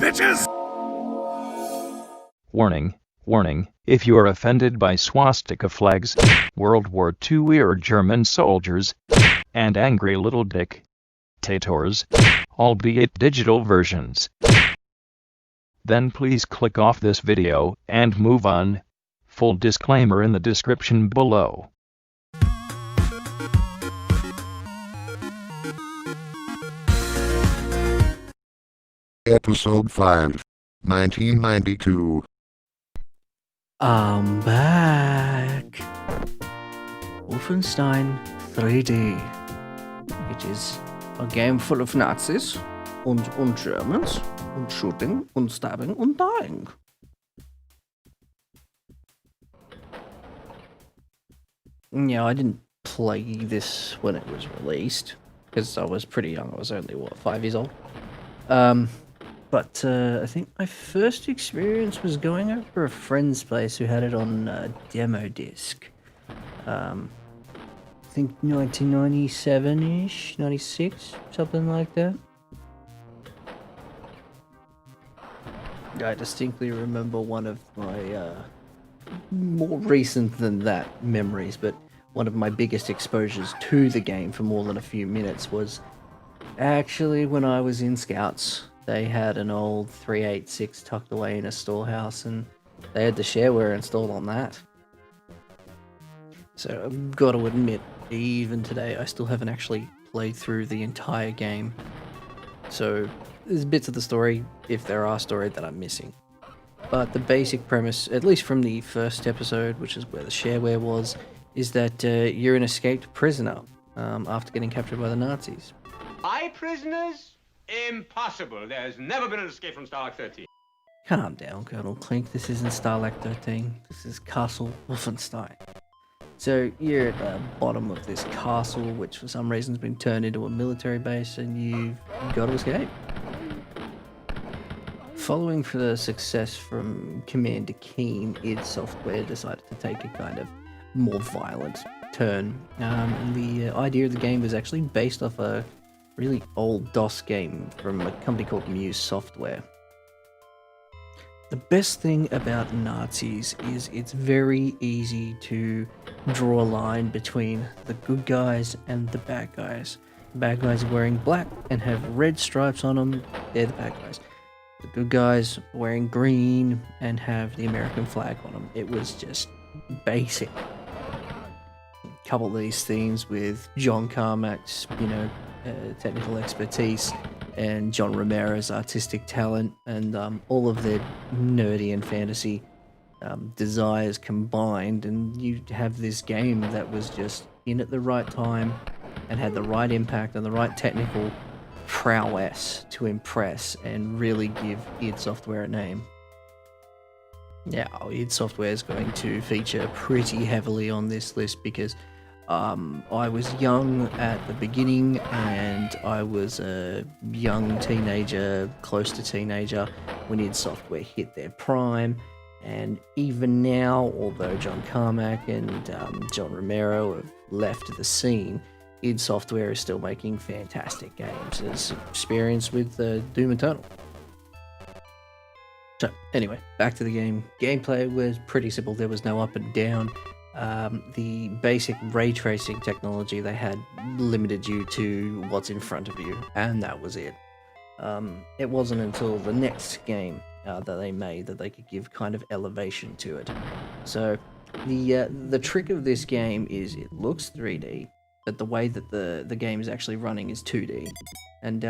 bitches! Warning, warning, if you are offended by swastika flags, World War II era German soldiers, and angry little dictators, albeit digital versions, then please click off this video and move on. Full disclaimer in the description below. Episode 5, 1992. I'm back. Wolfenstein 3D. It is a game full of Nazis and Germans and shooting and stabbing and dying. Yeah, I didn't play this when it was released because I was pretty young. I was only, 5 years old? But I think my first experience was going over to a friend's place who had it on demo disc. I think 1997-ish, 96, something like that. I distinctly remember one of my more recent than that memories, but one of my biggest exposures to the game for more than a few minutes was actually when I was in Scouts. They had an old 386 tucked away in a storehouse, and they had the shareware installed on that. So I've got to admit, even today, I still haven't actually played through the entire game. So there's bits of the story, if there are stories, that I'm missing. But the basic premise, at least from the first episode, which is where the shareware was, is that you're an escaped prisoner after getting captured by the Nazis. Prisoners? Impossible. There's never been an escape from Starlock 13. Calm down, Colonel Clink. This isn't Starlock 13. This is Castle Wolfenstein. So you're at the bottom of this castle, which for some reason has been turned into a military base, and you've got to escape. Following for the success from Commander Keen, id Software decided to take a kind of more violent turn. And the idea of the game was actually based off a really old DOS game from a company called Muse Software. The best thing about Nazis is it's very easy to draw a line between the good guys and the bad guys. The bad guys are wearing black and have red stripes on them, they're the bad guys. The good guys are wearing green and have the American flag on them. It was just basic. Couple of these themes with John Carmack's, technical expertise and John Romero's artistic talent and all of their nerdy and fantasy desires combined, and you have this game that was just in at the right time and had the right impact and the right technical prowess to impress and really give id Software a name. Now, id Software is going to feature pretty heavily on this list because I was young at the beginning, and I was a young teenager, close to teenager, when id Software hit their prime. And even now, although John Carmack and John Romero have left the scene, id Software is still making fantastic games, as experienced with Doom Eternal. So, anyway, back to the game. Gameplay was pretty simple. There was no up and down. The basic ray tracing technology they had limited you to what's in front of you, and that was it. It wasn't until the next game that they made that they could give kind of elevation to it. So the trick of this game is it looks 3D, but the way that the game is actually running is 2D, and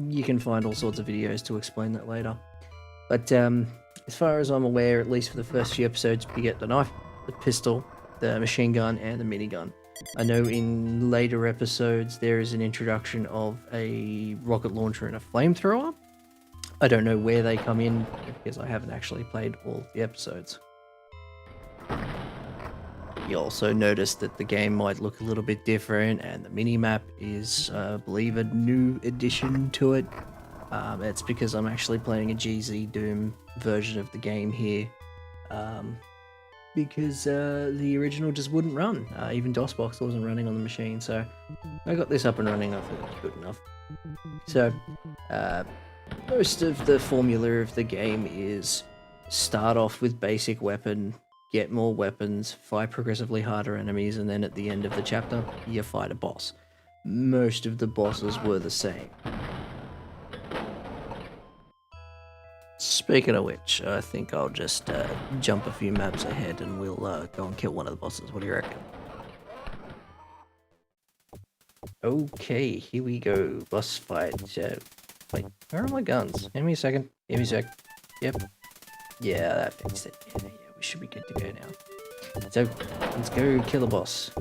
you can find all sorts of videos to explain that later. But as far as I'm aware, at least for the first few episodes, you get the knife, the pistol, the machine gun, and the minigun. I know in later episodes there is an introduction of a rocket launcher and a flamethrower. I don't know where they come in because I haven't actually played all of the episodes. You also notice that the game might look a little bit different, and the minimap is, I believe, a new addition to it. It's because I'm actually playing a GZ Doom version of the game here. Because the original just wouldn't run. Even DOSBox wasn't running on the machine, so I got this up and running. I think it's good enough. So, most of the formula of the game is start off with basic weapon, get more weapons, fight progressively harder enemies, and then at the end of the chapter, you fight a boss. Most of the bosses were the same. Speaking of which, I think I'll just jump a few maps ahead and we'll go and kill one of the bosses. What do you reckon? Okay, here we go. Boss fight. Wait, where are my guns? Give me a second. Give me a sec. Yep. Yeah, that fixed it. Yeah, we should be good to go now. So, let's go kill the boss.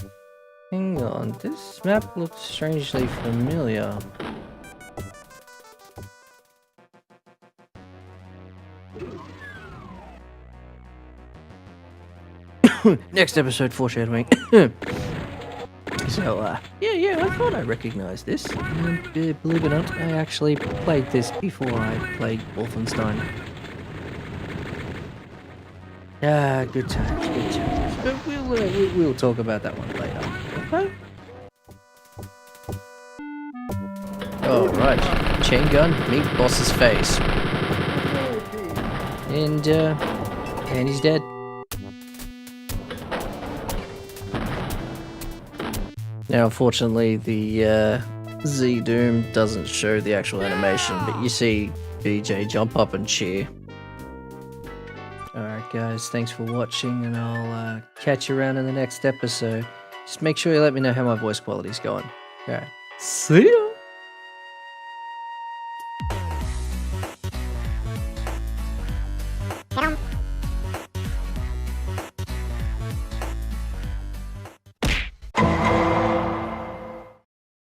Hang on, this map looks strangely familiar. Next episode, foreshadowing. So, yeah, I thought I recognized this. Believe it or not, I actually played this before I played Wolfenstein. Ah, good times, good times. But we'll talk about that one later. Okay? Alright, chain gun, meet boss's face. And he's dead. Now, unfortunately, the Z Doom doesn't show the actual animation, but you see BJ jump up and cheer. Alright guys, thanks for watching, and I'll catch you around in the next episode. Just make sure you let me know how my voice quality's going. Alright, see ya!